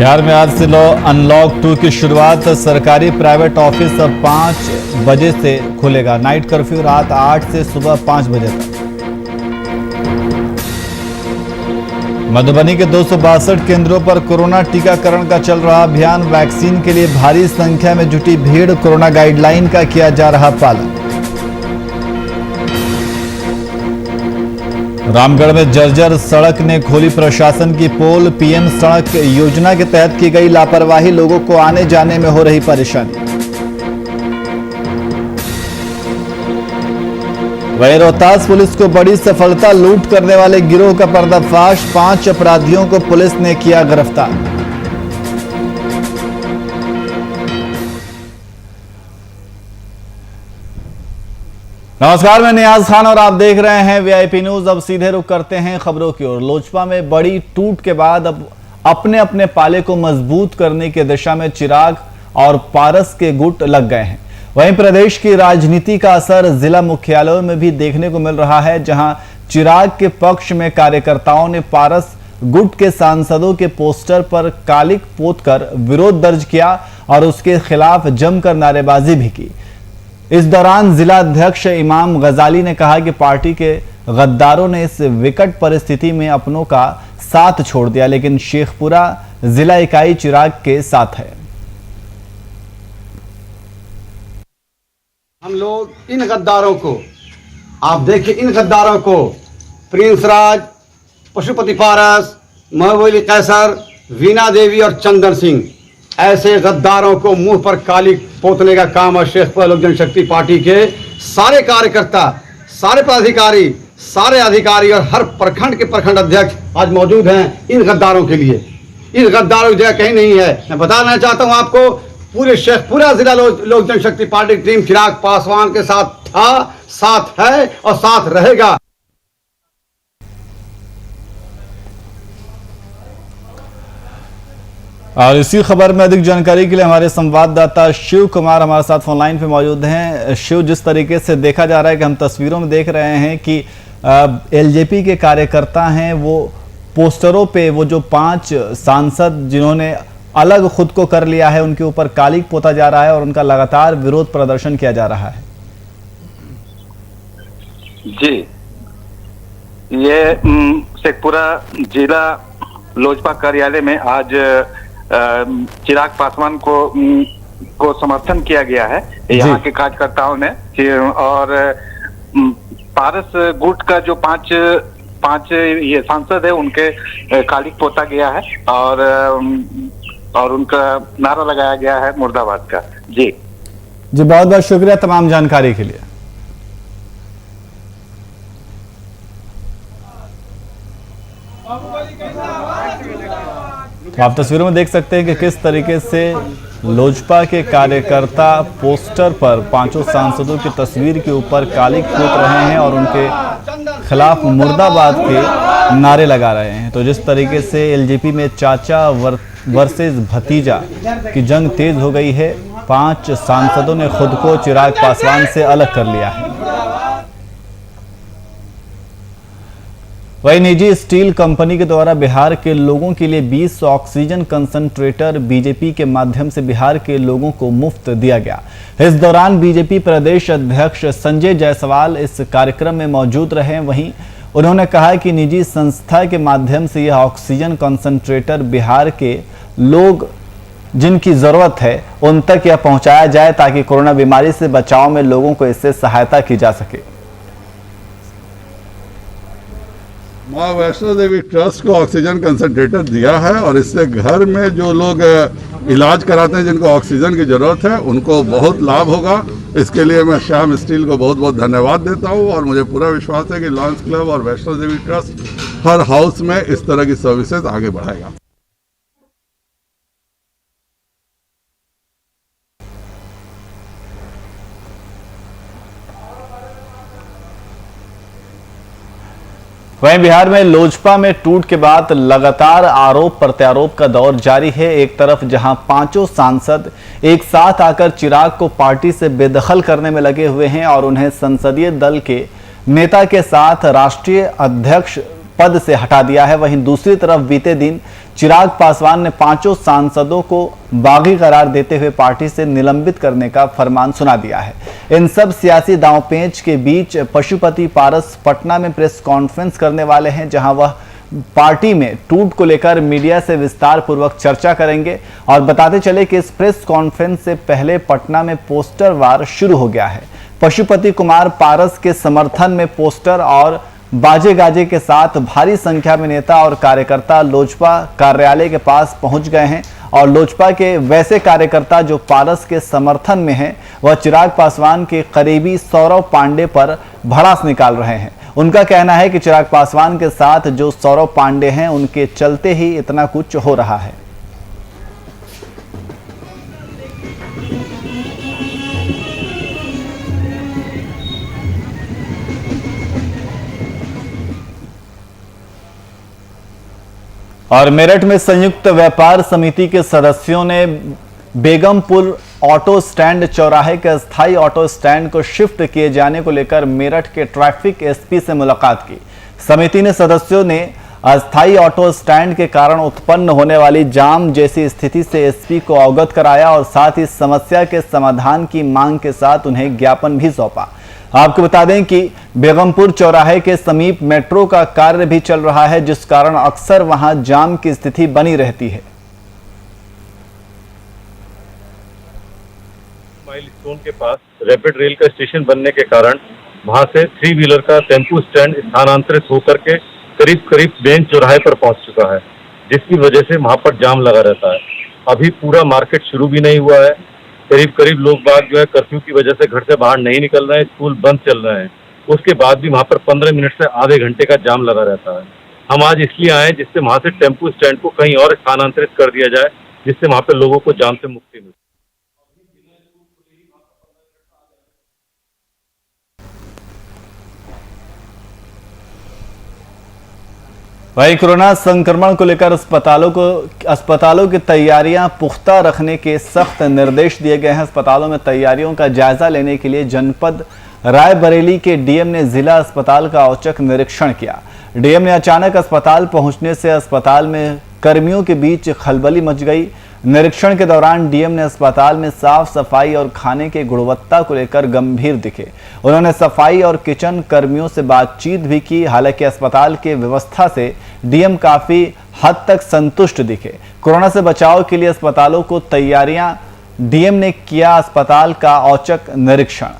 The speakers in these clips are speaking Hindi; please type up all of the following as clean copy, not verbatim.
बिहार में आज से अनलॉक 2 की शुरुआत। सरकारी प्राइवेट ऑफिस अब 5 बजे से खुलेगा। नाइट कर्फ्यू रात 8 से सुबह 5 बजे तक। मधुबनी के 262 केंद्रों पर कोरोना टीकाकरण का चल रहा अभियान। वैक्सीन के लिए भारी संख्या में जुटी भीड़। कोरोना गाइडलाइन का किया जा रहा पालन। रामगढ़ में जर्जर सड़क ने खोली प्रशासन की पोल। पीएम सड़क योजना के तहत की गई लापरवाही, लोगों को आने जाने में हो रही परेशानी। वहीं रोहतास पुलिस को बड़ी सफलता, लूट करने वाले गिरोह का पर्दाफाश। 5 अपराधियों को पुलिस ने किया गिरफ्तार। नमस्कार, मैं नियाज खान और आप देख रहे हैं वीआईपी न्यूज। अब सीधे रुख करते हैं खबरों की ओर। लोजपा में बड़ी टूट के बाद अब अपने अपने पाले को मजबूत करने की दिशा में चिराग और पारस के गुट लग गए हैं। वहीं प्रदेश की राजनीति का असर जिला मुख्यालयों में भी देखने को मिल रहा है, जहां चिराग के पक्ष में कार्यकर्ताओं ने पारस गुट के सांसदों के पोस्टर पर कालिक पोतकर विरोध दर्ज किया और उसके खिलाफ जमकर नारेबाजी भी की। इस दौरान जिला अध्यक्ष इमाम गजाली ने कहा कि पार्टी के गद्दारों ने इस विकट परिस्थिति में अपनों का साथ छोड़ दिया, लेकिन शेखपुरा जिला इकाई चिराग के साथ है। हम लोग इन गद्दारों को, आप देखिए इन गद्दारों को, प्रिंस राज, पशुपति पारस, महबूब कैसर, वीना देवी और चंदन सिंह, ऐसे गद्दारों को मुंह पर काली पोतने का काम और शेखपुरा लोक जनशक्ति पार्टी के सारे कार्यकर्ता, सारे पदाधिकारी, सारे अधिकारी और हर प्रखंड के प्रखंड अध्यक्ष आज मौजूद हैं इन गद्दारों के लिए। इन गद्दारों की जगह कहीं नहीं है। मैं बताना चाहता हूं आपको, पूरे शेखपुरा जिला लोक जनशक्ति पार्टी की टीम चिराग पासवान के साथ था, साथ है और साथ रहेगा। और इसी खबर में अधिक जानकारी के लिए हमारे संवाददाता शिव कुमार हमारे साथ फोन लाइन पे मौजूद हैं। शिव, जिस तरीके से देखा जा रहा है कि हम तस्वीरों में देख रहे हैं कि एलजेपी के कार्यकर्ता हैं, वो पोस्टरों पे वो जो 5 सांसद जिन्होंने अलग खुद को कर लिया है, उनके ऊपर कालिक पोता जा रहा है और उनका लगातार विरोध प्रदर्शन किया जा रहा है। जी, ये शेखपुरा जिला लोजपा कार्यालय में आज चिराग पासवान को समर्थन किया गया है यहाँ के कार्यकर्ताओं ने। और पारस गुट का जो पांच ये सांसद है, उनके कालिक पोता गया है और उनका नारा लगाया गया है मुर्दाबाद का। जी बहुत बहुत शुक्रिया तमाम जानकारी के लिए। आप तस्वीरों में देख सकते हैं कि किस तरीके से लोजपा के कार्यकर्ता पोस्टर पर 5 सांसदों की तस्वीर के ऊपर कालिक पोत रहे हैं और उनके खिलाफ मुर्दाबाद के नारे लगा रहे हैं। तो जिस तरीके से एलजेपी में चाचा वर्सेस भतीजा की जंग तेज हो गई है, 5 सांसदों ने खुद को चिराग पासवान से अलग कर लिया है। वही निजी स्टील कंपनी के द्वारा बिहार के लोगों के लिए 20 ऑक्सीजन कंसंट्रेटर बीजेपी के माध्यम से बिहार के लोगों को मुफ्त दिया गया। इस दौरान बीजेपी प्रदेश अध्यक्ष संजय जायसवाल इस कार्यक्रम में मौजूद रहे। वहीं उन्होंने कहा कि निजी संस्था के माध्यम से यह ऑक्सीजन कंसंट्रेटर बिहार के लोग जिनकी जरूरत है उन तक यह पहुंचाया जाए, ताकि कोरोना बीमारी से बचाव में लोगों को इससे सहायता की जा सके। माँ वैष्णो देवी ट्रस्ट को ऑक्सीजन कंसंट्रेटर दिया है और इससे घर में जो लोग इलाज कराते हैं, जिनको ऑक्सीजन की जरूरत है, उनको बहुत लाभ होगा। इसके लिए मैं श्याम स्टील को बहुत बहुत धन्यवाद देता हूँ और मुझे पूरा विश्वास है कि लॉयंस क्लब और Vaishno Devi trust her house में इस तरह की सर्विसेज आगे बढ़ाएगा। वहीं बिहार में लोजपा में टूट के बाद लगातार आरोप प्रत्यारोप का दौर जारी है। एक तरफ जहां 5 सांसद एक साथ आकर चिराग को पार्टी से बेदखल करने में लगे हुए हैं और उन्हें संसदीय दल के नेता के साथ राष्ट्रीय अध्यक्ष पद से हटा दिया है, वहीं दूसरी तरफ बीते दिन चिराग पासवान ने 5 सांसदों को बागी करार देते हुए पार्टी से निलंबित करने का फरमान सुना दिया है। इन सब सियासी दांवपेच के बीच पशुपति पारस पटना में प्रेस कॉन्फ्रेंस करने वाले हैं, जहां वह पार्टी में टूट को लेकर मीडिया से विस्तार पूर्वक चर्चा करेंगे। और बताते चले कि इस प्रेस कॉन्फ्रेंस से पहले पटना में पोस्टर वार शुरू हो गया है। पशुपति कुमार पारस के समर्थन में पोस्टर और बाजे गाजे के साथ भारी संख्या में नेता और कार्यकर्ता लोजपा कार्यालय के पास पहुंच गए हैं और लोजपा के वैसे कार्यकर्ता जो पारस के समर्थन में हैं, वह चिराग पासवान के करीबी सौरव पांडे पर भड़ास निकाल रहे हैं। उनका कहना है कि चिराग पासवान के साथ जो सौरव पांडे हैं, उनके चलते ही इतना कुछ हो रहा है। और मेरठ में संयुक्त व्यापार समिति के सदस्यों ने बेगमपुर ऑटो स्टैंड चौराहे के अस्थायी ऑटो स्टैंड को शिफ्ट किए जाने को लेकर मेरठ के ट्रैफिक एसपी से मुलाकात की। समिति ने सदस्यों ने अस्थायी ऑटो स्टैंड के कारण उत्पन्न होने वाली जाम जैसी स्थिति से एसपी को अवगत कराया और साथ ही समस्या के समाधान की मांग के साथ उन्हें ज्ञापन भी सौंपा। आपको बता दें कि बेगमपुर चौराहे के समीप मेट्रो का कार्य भी चल रहा है, जिस कारण अक्सर वहां जाम की स्थिति बनी रहती है। माइलस्टोन के पास रैपिड रेल का स्टेशन बनने के कारण वहां से 3 व्हीलर का टेम्पो स्टैंड स्थानांतरित होकर के करीब बेंच चौराहे पर पहुंच चुका है, जिसकी वजह से वहां पर जाम लगा रहता है। अभी पूरा मार्केट शुरू भी नहीं हुआ है। करीब लोग बाग जो है कर्फ्यू की वजह से घर से बाहर नहीं निकल रहे हैं, स्कूल बंद चल रहे हैं। उसके बाद भी वहां पर 15 मिनट से आधे घंटे का जाम लगा रहता है। हम आज इसलिए आए जिससे वहां से टेम्पो स्टैंड को कहीं और स्थानांतरित कर दिया जाए, जिससे वहां पर लोगों को जाम से मुक्ति मिले। वहीं कोरोना संक्रमण को लेकर अस्पतालों की तैयारियां पुख्ता रखने के सख्त निर्देश दिए गए हैं। अस्पतालों में तैयारियों का जायजा लेने के लिए जनपद रायबरेली के डीएम ने जिला अस्पताल का औचक निरीक्षण किया। डीएम ने अचानक अस्पताल पहुंचने से अस्पताल में कर्मियों के बीच खलबली मच गई। निरीक्षण के दौरान डीएम ने अस्पताल में साफ सफाई और खाने की गुणवत्ता को लेकर गंभीर दिखे। उन्होंने सफाई और किचन कर्मियों से बातचीत भी की। हालांकि अस्पताल की व्यवस्था से डीएम काफी हद तक संतुष्ट दिखे। कोरोना से बचाव के लिए अस्पतालों को तैयारियां, डीएम ने किया अस्पताल का औचक निरीक्षण।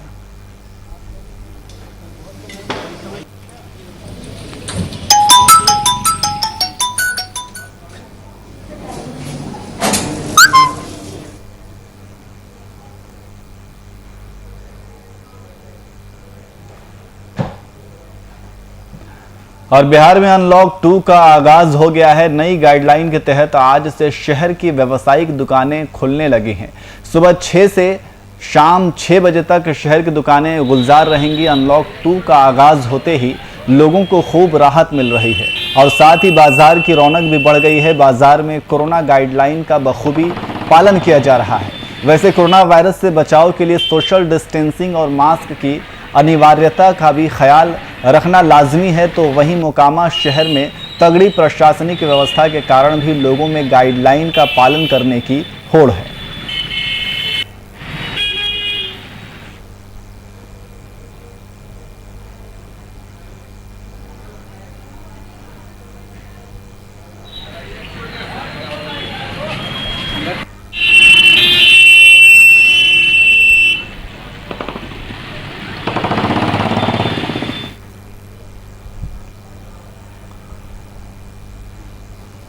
और बिहार में अनलॉक 2 का आगाज हो गया है। नई गाइडलाइन के तहत आज से शहर की व्यावसायिक दुकानें खुलने लगी हैं। सुबह 6 से शाम 6 बजे तक शहर की दुकानें गुलजार रहेंगी। अनलॉक 2 का आगाज होते ही लोगों को खूब राहत मिल रही है और साथ ही बाजार की रौनक भी बढ़ गई है। बाजार में कोरोना गाइडलाइन का बखूबी पालन किया जा रहा है। वैसे कोरोना वायरस से बचाव के लिए सोशल डिस्टेंसिंग और मास्क की अनिवार्यता का भी ख्याल रखना लाजमी है। तो वहीं मोकामा शहर में तगड़ी प्रशासनिक व्यवस्था के कारण भी लोगों में गाइडलाइन का पालन करने की होड़ है।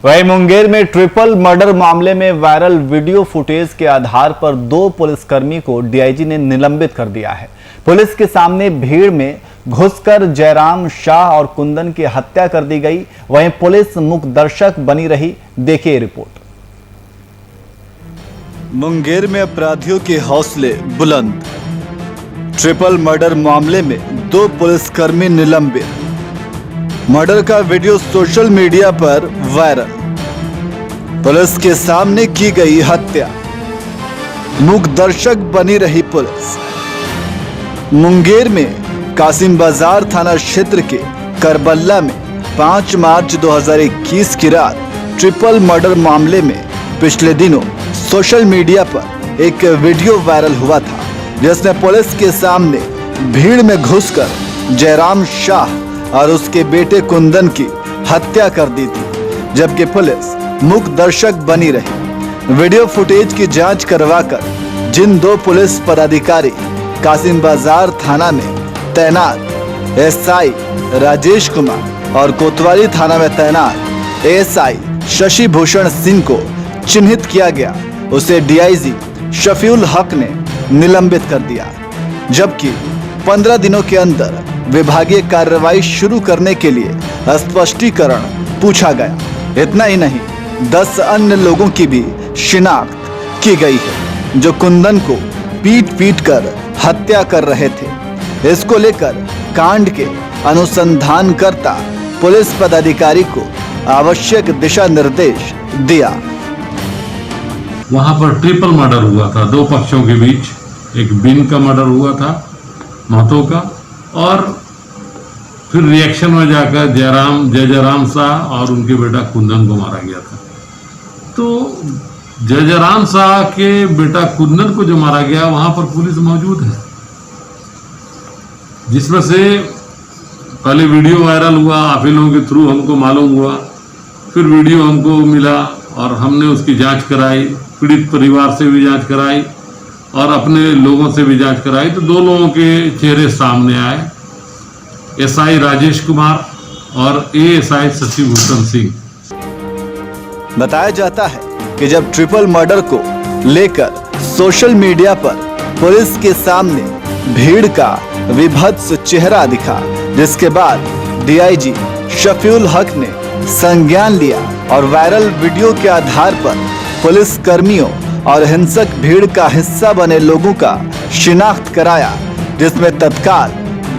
वहीं मुंगेर में ट्रिपल मर्डर मामले में वायरल वीडियो फुटेज के आधार पर 2 पुलिसकर्मी को डीआईजी ने निलंबित कर दिया है। पुलिस के सामने भीड़ में घुसकर जयराम शाह और कुंदन की हत्या कर दी गई। वहीं पुलिस मूक दर्शक बनी रही। देखिए रिपोर्ट। मुंगेर में अपराधियों के हौसले बुलंद। ट्रिपल मर्डर मामले में 2 पुलिसकर्मी निलंबित। मर्डर का वीडियो सोशल मीडिया पर वायरल। पुलिस के सामने की गई हत्या। मूक दर्शक बनी रही पुलिस। मुंगेर में कासिम बाजार थाना क्षेत्र के करबल्ला में 5 मार्च 2021 की रात ट्रिपल मर्डर मामले में पिछले दिनों सोशल मीडिया पर एक वीडियो वायरल हुआ था, जिसने पुलिस के सामने भीड़ में घुसकर जयराम शाह और उसके बेटे कुंदन की हत्या कर दी थी, जबकि पुलिस मूक दर्शक बनी रही। वीडियो फुटेज की जांच करवाकर जिन दो पुलिस पदाधिकारी कासिम बाजार थाना में तैनात एसआई राजेश कुमार और कोतवाली थाना में तैनात एएसआई शशि भूषण सिंह को चिन्हित किया गया, उसे डीआईजी शफीउल हक ने निलंबित कर दिया, जबकि 15 दिनों के अंदर विभागीय कार्रवाई शुरू करने के लिए स्पष्टीकरण पूछा गया। इतना ही नहीं, 10 अन्य लोगों की भी शिनाख्त की गई है जो कुंदन को पीट कर हत्या कर रहे थे। इसको लेकर कांड के अनुसंधानकर्ता पुलिस पदाधिकारी को आवश्यक दिशा निर्देश दिया। वहां पर ट्रिपल मर्डर हुआ था दो पक्षों के बीच। एक बिन का मर्डर हुआ था महतो का, और फिर रिएक्शन में जाकर जयराम शाह और उनके बेटा कुंदन को मारा गया था। तो जयराम शाह के बेटा कुंदन को जो मारा गया, वहां पर पुलिस मौजूद है, जिसमें से पहले वीडियो वायरल हुआ, आप ही लोगों के थ्रू हमको मालूम हुआ, फिर वीडियो हमको मिला और हमने उसकी जांच कराई, पीड़ित परिवार से भी जांच कराई और अपने लोगों से भी जांच कराई। तो दो लोगों के चेहरे सामने आए, एसआई राजेश कुमार और एएसआई शशि भूषण सिंह। बताया जाता है कि जब ट्रिपल मर्डर को लेकर सोशल मीडिया पर पुलिस के सामने भीड़ का विभत्स चेहरा दिखा, जिसके बाद डीआईजी शफीउल हक ने संज्ञान लिया और वायरल वीडियो के आधार पर पुलिस कर्मियों और हिंसक भीड़ का हिस्सा बने लोगों का शिनाख्त कराया, जिसमें तत्काल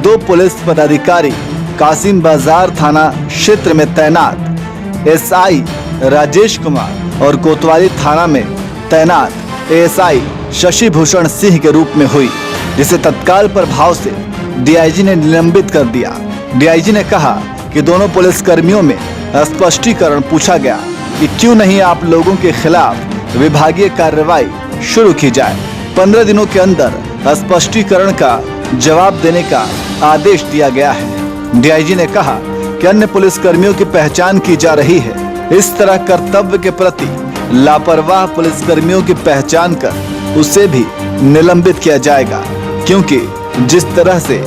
2 पुलिस पदाधिकारी कासिम बाजार थाना क्षेत्र में तैनात एसआई राजेश कुमार और कोतवाली थाना में तैनात एएसआई शशि भूषण सिंह के रूप में हुई, जिसे तत्काल प्रभाव से डीआईजी ने निलंबित कर दिया। डीआईजी ने कहा कि दोनों पुलिस कर्मियों में स्पष्टीकरण पूछा गया कि क्यों नहीं आप लोगों के खिलाफ विभागीय कार्रवाई शुरू की जाए। 15 दिनों के अंदर स्पष्टीकरण का जवाब देने का आदेश दिया गया है। डीआईजी ने कहा कि अन्य पुलिस कर्मियों की पहचान की जा रही है। इस तरह कर्तव्य के प्रति लापरवाह पुलिस कर्मियों की पहचान कर उसे भी निलंबित किया जाएगा, क्योंकि जिस तरह से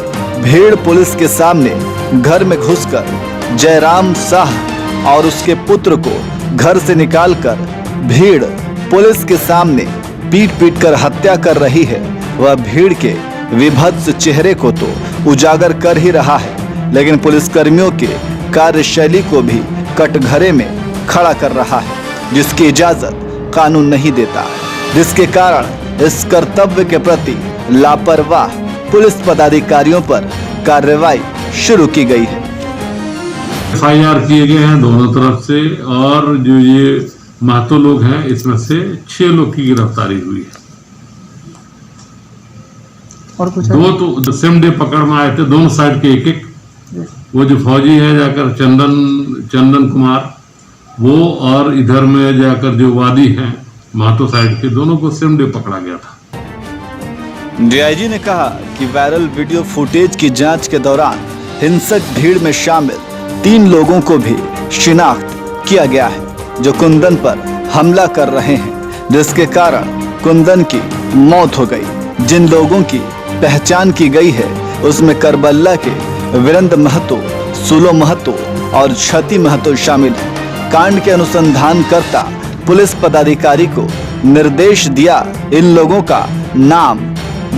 भीड़ पुलिस के सामने घर में घुसकर जयराम शाह और उसके पुत्र को घर से निकालकर भीड़ पुलिस के सामने पीट कर हत्या कर रही है, वह भीड़ के विभत्स चेहरे को तो उजागर कर ही रहा है, लेकिन पुलिसकर्मियों के कार्यशैली को भी कटघरे में खड़ा कर रहा है, जिसकी इजाजत कानून नहीं देता, जिसके कारण इस कर्तव्य के प्रति लापरवाह पुलिस पदाधिकारियों पर कार्रवाई शुरू की गई है। एफआईआर किए गए हैं दोनों तरफ से, और जो ये महतो लोग हैं इसमें से 6 लोग की गिरफ्तारी हुई है। और कुछ 2 तो सेम डे पकड़ में आए थे, दोनों साइड के एक। वो जो फौजी है जाकर चंदन कुमार, वो और इधर में जाकर जो वादी हैं महतो साइड के, दोनों को सेम डे पकड़ा गया था। डीआईजी ने कहा कि वायरल वीडियो फुटेज की जांच के दौरान हिंसक भीड़ में शामिल 3 लोगों को भी शिनाख्त किया गया है, जो कुंदन पर हमला कर रहे हैं, जिसके कारण कुंदन की मौत हो गई। जिन लोगों की पहचान की गई है उसमें करबला के वीरेंद्र महतो, सुलो महतो और क्षति महतो शामिल हैं। कांड के अनुसंधानकर्ता पुलिस पदाधिकारी को निर्देश दिया इन लोगों का नाम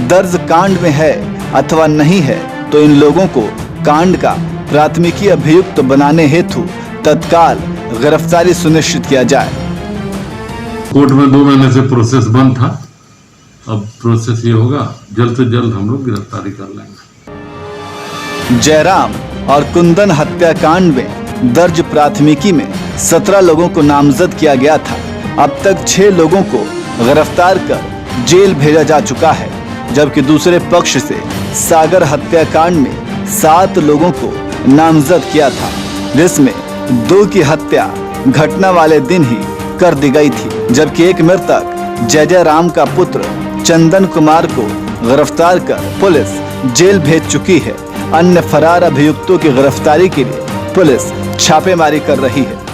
दर्ज कांड में है अथवा नहीं है तो इन लोगों को कांड का प्राथमिकी अभियुक्त बनाने हेतु तत्काल गिरफ्तारी सुनिश्चित किया जाए। कोर्ट में 2 महीने से प्रोसेस बंद था, अब प्रोसेस ये होगा, जल्द से जल्द हम लोग गिरफ्तारी कर लेंगे। जयराम और कुंदन हत्याकांड में दर्ज प्राथमिकी में 17 लोगों को नामजद किया गया था। अब तक 6 लोगों को गिरफ्तार कर जेल भेजा जा चुका है, जबकि दूसरे पक्ष से सागर हत्याकांड में 7 लोगों को नामजद किया था, जिसमें 2 की हत्या घटना वाले दिन ही कर दी गई थी, जबकि एक मृतक जय जय राम का पुत्र चंदन कुमार को गिरफ्तार कर पुलिस जेल भेज चुकी है। अन्य फरार अभियुक्तों की गिरफ्तारी के लिए पुलिस छापेमारी कर रही है।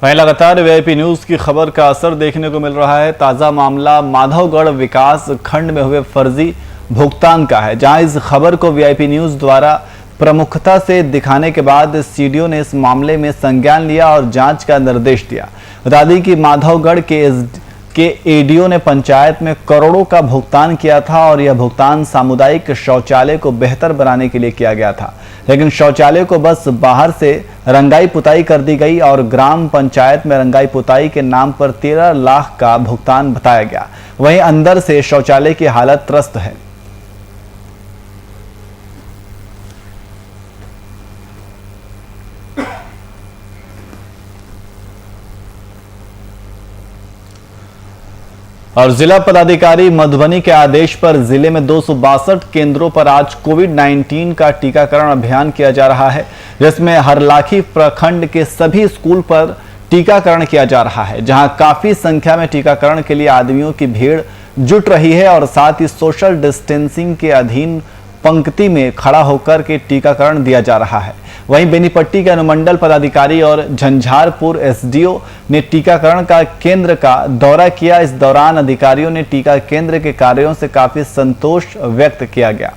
वहीं लगातार वीआईपी न्यूज की खबर का असर देखने को मिल रहा है। ताजा मामला माधवगढ़ विकास खंड में हुए फर्जी भुगतान का है, जहां इस खबर को वीआईपी न्यूज द्वारा प्रमुखता से दिखाने के बाद सीडीओ ने इस मामले में संज्ञान लिया और जांच का निर्देश दिया। बता दें कि माधवगढ़ के एडीओ ने पंचायत में करोड़ों का भुगतान किया था और यह भुगतान सामुदायिक शौचालय को बेहतर बनाने के लिए किया गया था, लेकिन शौचालय को बस बाहर से रंगाई पुताई कर दी गई और ग्राम पंचायत में रंगाई पुताई के नाम पर 13 लाख का भुगतान बताया गया। वहीं अंदर से शौचालय की हालत त्रस्त है। और जिला पदाधिकारी मधुबनी के आदेश पर जिले में 262 केंद्रों पर आज कोविड-19 का टीकाकरण अभियान किया जा रहा है, जिसमें हरलाखी प्रखंड के सभी स्कूल पर टीकाकरण किया जा रहा है, जहां काफी संख्या में टीकाकरण के लिए आदमियों की भीड़ जुट रही है और साथ ही सोशल डिस्टेंसिंग के अधीन पंक्ति में खड़ा होकर के टीकाकरण दिया जा रहा है। वहीं बेनीपट्टी के अनुमंडल पदाधिकारी और झंझारपुर एसडीओ ने टीकाकरण का केंद्र का दौरा किया। इस दौरान अधिकारियों ने टीका केंद्र के कार्यों से काफी संतोष व्यक्त किया गया।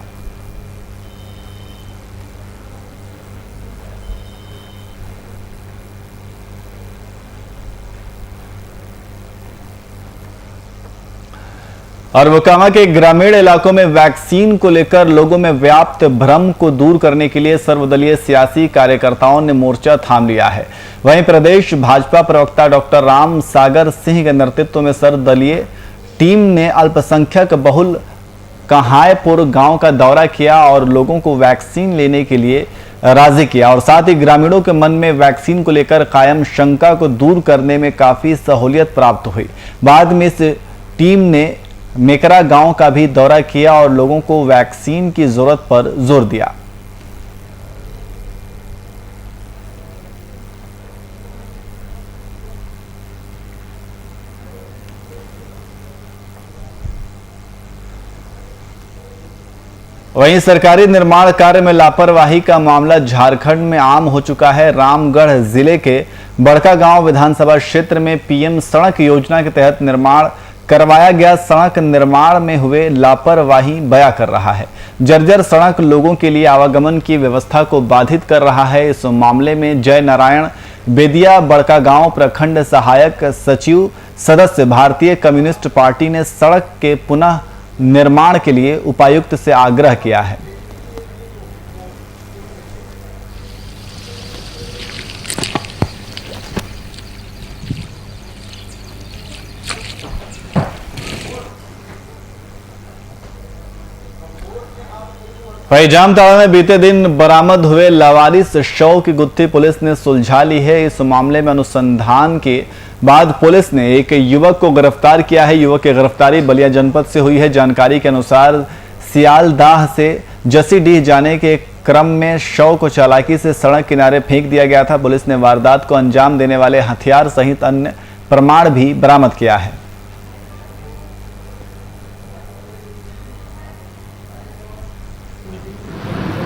और मोकामा के ग्रामीण इलाकों में वैक्सीन को लेकर लोगों में व्याप्त भ्रम को दूर करने के लिए सर्वदलीय सियासी कार्यकर्ताओं ने मोर्चा थाम लिया है। वहीं प्रदेश भाजपा प्रवक्ता डॉक्टर राम सागर सिंह के नेतृत्व में सर्वदलीय टीम ने अल्पसंख्यक बहुल कहायपुर गांव का दौरा किया और लोगों को वैक्सीन लेने के लिए राजी किया और साथ ही ग्रामीणों के मन में वैक्सीन को लेकर कायम शंका को दूर करने में काफी सहूलियत प्राप्त हुई। बाद में इस टीम ने मेकरा गांव का भी दौरा किया और लोगों को वैक्सीन की जरूरत पर जोर दिया। वहीं सरकारी निर्माण कार्य में लापरवाही का मामला झारखंड में आम हो चुका है। रामगढ़ जिले के बड़का गांव विधानसभा क्षेत्र में पीएम सड़क योजना के तहत निर्माण करवाया गया सड़क निर्माण में हुए लापरवाही बयां कर रहा है। जर्जर सड़क लोगों के लिए आवागमन की व्यवस्था को बाधित कर रहा है। इस मामले में जय नारायण बेदिया बड़का गांव प्रखंड सहायक सचिव सदस्य भारतीय कम्युनिस्ट पार्टी ने सड़क के पुनः निर्माण के लिए उपायुक्त से आग्रह किया है। वहीं जामताड़ा में बीते दिन बरामद हुए लावारिस शव की गुत्थी पुलिस ने सुलझा ली है। इस मामले में अनुसंधान के बाद पुलिस ने एक युवक को गिरफ्तार किया है। युवक की गिरफ्तारी बलिया जनपद से हुई है। जानकारी के अनुसार सियालदाह से जसीडीह जाने के क्रम में शव को चालाकी से सड़क किनारे फेंक दिया गया था। पुलिस ने वारदात को अंजाम देने वाले हथियार सहित अन्य प्रमाण भी बरामद किया है।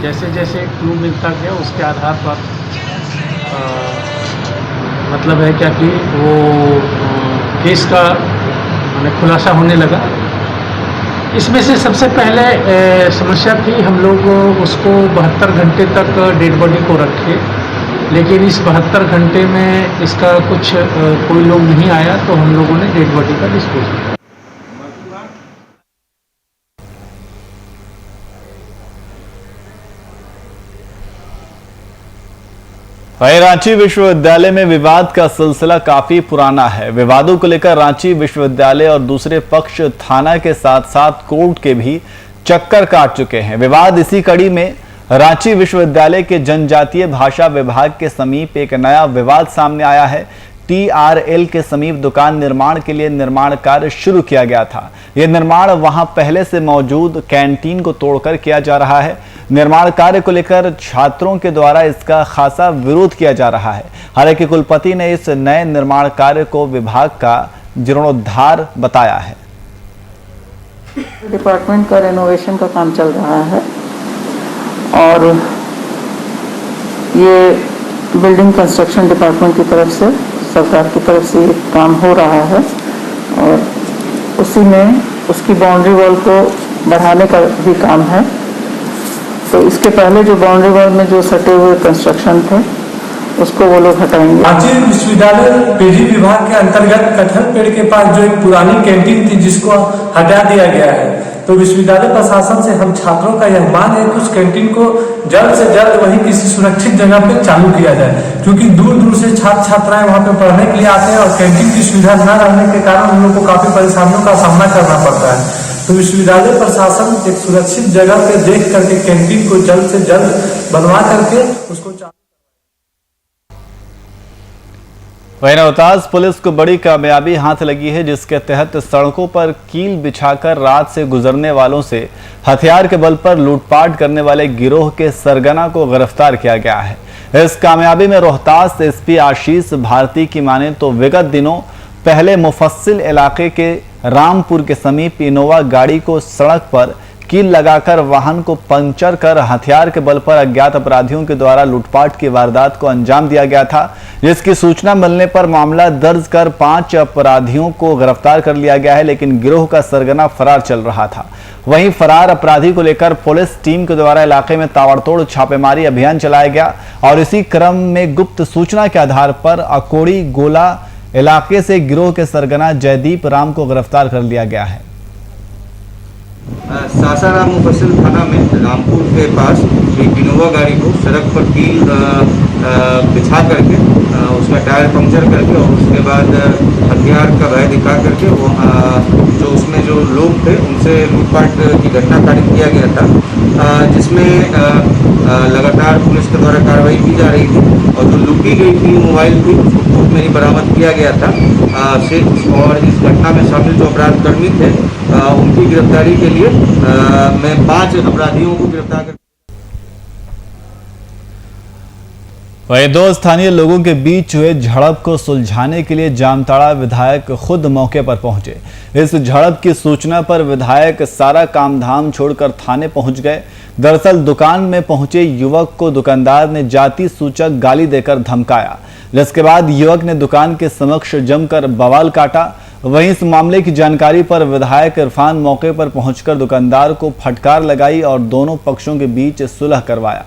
जैसे जैसे क्लू मिलता गया उसके आधार पर मतलब है क्या कि वो केस का खुलासा होने लगा। इसमें से सबसे पहले समस्या थी, हम लोग उसको 72 घंटे तक डेड बॉडी को रखे, लेकिन इस 72 घंटे में इसका कुछ कोई लोग नहीं आया तो हम लोगों ने डेड बॉडी का डिस्पोज किया। रांची विश्वविद्यालय में विवाद का सिलसिला काफी पुराना है। विवादों को लेकर रांची विश्वविद्यालय और दूसरे पक्ष थाना के साथ साथ कोर्ट के भी चक्कर काट चुके हैं। विवाद इसी कड़ी में रांची विश्वविद्यालय के जनजातीय भाषा विभाग के समीप एक नया विवाद सामने आया है। TRL के समीप दुकान निर्माण के लिए निर्माण कार्य शुरू किया गया था। यह निर्माण वहां पहले से मौजूद कैंटीन को तोड़कर किया जा रहा है। निर्माण कार्य को लेकर छात्रों के द्वारा इसका खासा विरोध किया जा रहा है। हालांकि कुलपति ने इस नए निर्माण कार्य को विभाग का जीर्णोद्धार बताया है। डिपार्टमेंट का रेनोवेशन का काम चल रहा है और ये बिल्डिंग कंस्ट्रक्शन डिपार्टमेंट की तरफ से, सरकार की तरफ से ये काम हो रहा है और उसी में उसकी बाउंड्री वॉल को बढ़ाने का भी काम है। तो इसके पहले जो बाउंड्री वॉल में जो सटे हुए कंस्ट्रक्शन थे उसको वो लोग हटाएंगे। रांची विश्वविद्यालय पेड़ी विभाग के अंतर्गत कटहल पेड़ के पास जो एक पुरानी कैंटीन थी जिसको हटा दिया गया है, तो विश्वविद्यालय प्रशासन से हम छात्रों का यह मांग है कि उस कैंटीन को जल्द से जल्द वहीं किसी सुरक्षित जगह पे चालू किया जाए, क्योंकि दूर दूर से छात्र छात्राएं वहां पे पढ़ने के लिए आते हैं और कैंटीन की सुविधा न रहने के कारण उन लोगों को काफी परेशानियों का सामना करना पड़ता है। तो विश्वविद्यालय प्रशासन एक सुरक्षित जगह पे देख करके कैंटीन को जल्द से जल्द बनवा करके उसको वहीं रोहतास पुलिस को बड़ी कामयाबी हाथ लगी है, जिसके तहत सड़कों पर कील बिछाकर रात से गुजरने वालों से हथियार के बल पर लूटपाट करने वाले गिरोह के सरगना को गिरफ्तार किया गया है। इस कामयाबी में रोहतास एसपी आशीष भारती की माने तो विगत दिनों पहले मुफस्सिल इलाके के रामपुर के समीप इनोवा गाड़ी को सड़क पर कील लगाकर वाहन को पंक्चर कर हथियार के बल पर अज्ञात अपराधियों के द्वारा लूटपाट की वारदात को अंजाम दिया गया था, जिसकी सूचना मिलने पर मामला दर्ज कर 5 अपराधियों को गिरफ्तार कर लिया गया है, लेकिन गिरोह का सरगना फरार चल रहा था। वहीं फरार अपराधी को लेकर पुलिस टीम के द्वारा इलाके में ताबड़तोड़ छापेमारी अभियान चलाया गया और इसी क्रम में गुप्त सूचना के आधार पर अकोड़ी गोला इलाके से गिरोह के सरगना जयदीप राम को गिरफ्तार कर लिया गया है। सासाराम मुफस्सिल थाना में रामपुर के पास एक इनोवा गाड़ी को सड़क पर कील बिछा करके उसका टायर पंक्चर करके और उसके बाद हथियार का भय दिखा करके वो जो उसमें जो लोग थे उनसे लूटपाट की घटना कारित किया गया था, जिसमें लगातार पुलिस के द्वारा कार्रवाई की जा रही थी और जो लूटी गई थी मोबाइल थी उसको कोर्ट में ही बरामद किया गया था। और इस घटना में शामिल जो अपराध कर्मी थे उनकी गिरफ्तारी के लिए मैं 5 अपराधियों को गिरफ्तार कर। वहीं 2 स्थानीय लोगों के बीच हुए झड़प को सुलझाने के लिए जामताड़ा विधायक खुद मौके पर पहुंचे। इस झड़प की सूचना पर विधायक सारा कामधाम छोड़कर थाने पहुंच गए। दरअसल दुकान में पहुंचे युवक को दुकानदार ने जाति सूचक गाली देकर धमकाया, जिसके बाद युवक ने दुकान के समक्ष जमकर बवाल काटा। वहीं इस मामले की जानकारी पर विधायक इरफान मौके पर पहुंचकर दुकानदार को फटकार लगाई और दोनों पक्षों के बीच सुलह करवाया।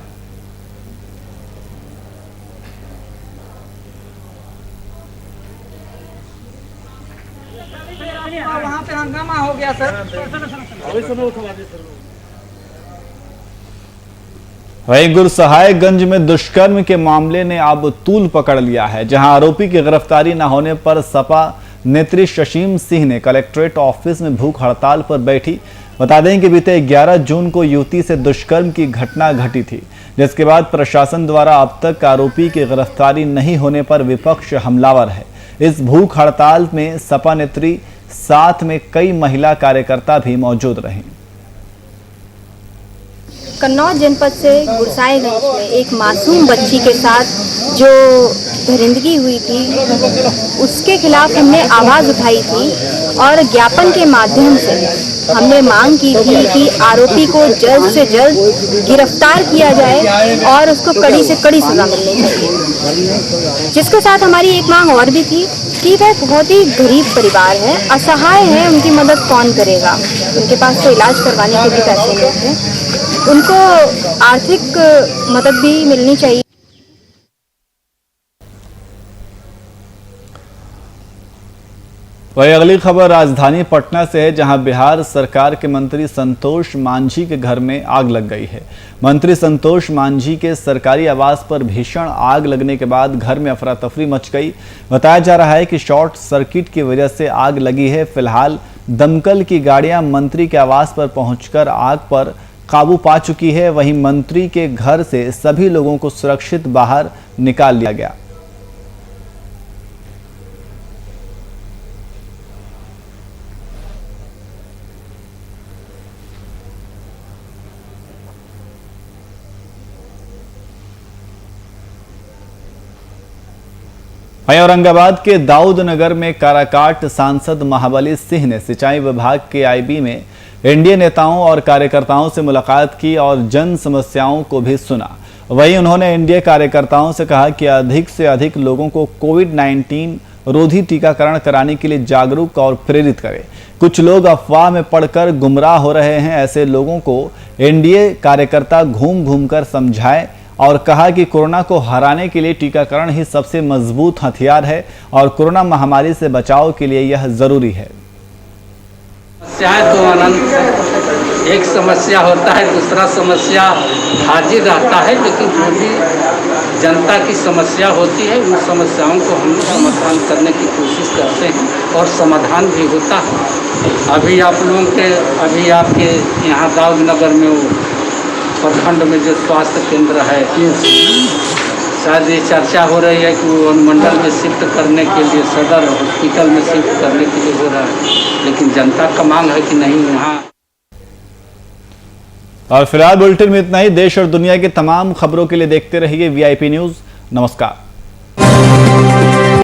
वहाँ पे हंगामा हो गया सर। वहीं गुरसहायगंज में दुष्कर्म के मामले ने अब तूल पकड़ लिया है, जहां आरोपी की गिरफ्तारी न होने पर सपा नेत्री शशीम सिंह ने कलेक्ट्रेट ऑफिस में भूख हड़ताल पर बैठी। बता दें कि बीते 11 जून को युवती से दुष्कर्म की घटना घटी थी, जिसके बाद प्रशासन द्वारा अब तक आरोपी की गिरफ्तारी नहीं होने पर विपक्ष हमलावर है। इस भूख हड़ताल में सपा नेत्री साथ में कई महिला कार्यकर्ता भी मौजूद रहे। कन्नौज जनपद से गुरसाईगंज में एक मासूम बच्ची के साथ जो दरिंदगी हुई थी उसके खिलाफ हमने आवाज़ उठाई थी और ज्ञापन के माध्यम से हमने मांग की थी कि आरोपी को जल्द से जल्द गिरफ्तार किया जाए और उसको कड़ी से कड़ी सजा मिलनी चाहिए। जिसके साथ हमारी एक मांग और भी थी कि वह बहुत ही गरीब परिवार है, असहाय है, उनकी मदद कौन करेगा, उनके पास तो इलाज करवाने के भी पैसे नहीं थे, उनको आर्थिक मदद भी मिलनी चाहिए। वही अगली खबर राजधानी पटना से है, जहां बिहार सरकार के मंत्री संतोष मांझी के घर में आग लग गई है। मंत्री संतोष मांझी के सरकारी आवास पर भीषण आग लगने के बाद घर में अफरा तफरी मच गई। बताया जा रहा है कि शॉर्ट सर्किट की वजह से आग लगी है। फिलहाल दमकल की गाड़ियां मंत्री के आवास पर पहुंचकर आग पर काबू पा चुकी है। वहीं मंत्री के घर से सभी लोगों को सुरक्षित बाहर निकाल लिया गया। वहीं औरंगाबाद के दाऊद नगर में काराकाट सांसद महाबली सिंह ने सिंचाई विभाग के आईबी में एनडीए नेताओं और कार्यकर्ताओं से मुलाकात की और जन समस्याओं को भी सुना। वहीं उन्होंने एनडीए कार्यकर्ताओं से कहा कि अधिक से अधिक लोगों को कोविड-19 रोधी टीकाकरण कराने के लिए जागरूक और प्रेरित करें। कुछ लोग अफवाह में पड़कर गुमराह हो रहे हैं, ऐसे लोगों को एनडीए कार्यकर्ता घूम घूम कर समझाएं और कहा कि कोरोना को हराने के लिए टीकाकरण ही सबसे मजबूत हथियार है और कोरोना महामारी से बचाव के लिए यह जरूरी है। समस्याएं तो अनंत, एक समस्या होता है, दूसरा समस्या हाजिर रहता है, लेकिन जो भी जनता की समस्या होती है उन समस्याओं को हम लोग समाधान करने की कोशिश करते हैं और समाधान भी होता है। अभी आप लोगों के आपके यहाँ दाऊद नगर में वो प्रखंड में जो स्वास्थ्य केंद्र है, शायद ये चर्चा हो रही है कि वो अनुमंडल में शिफ्ट करने के लिए, सदर हॉस्पिटल में शिफ्ट करने के लिए हो रहा है, लेकिन जनता का मांग है कि नहीं वहाँ। और फिलहाल बुलेटिन में इतना ही। देश और दुनिया की तमाम खबरों के लिए देखते रहिए वीआईपी न्यूज। नमस्कार।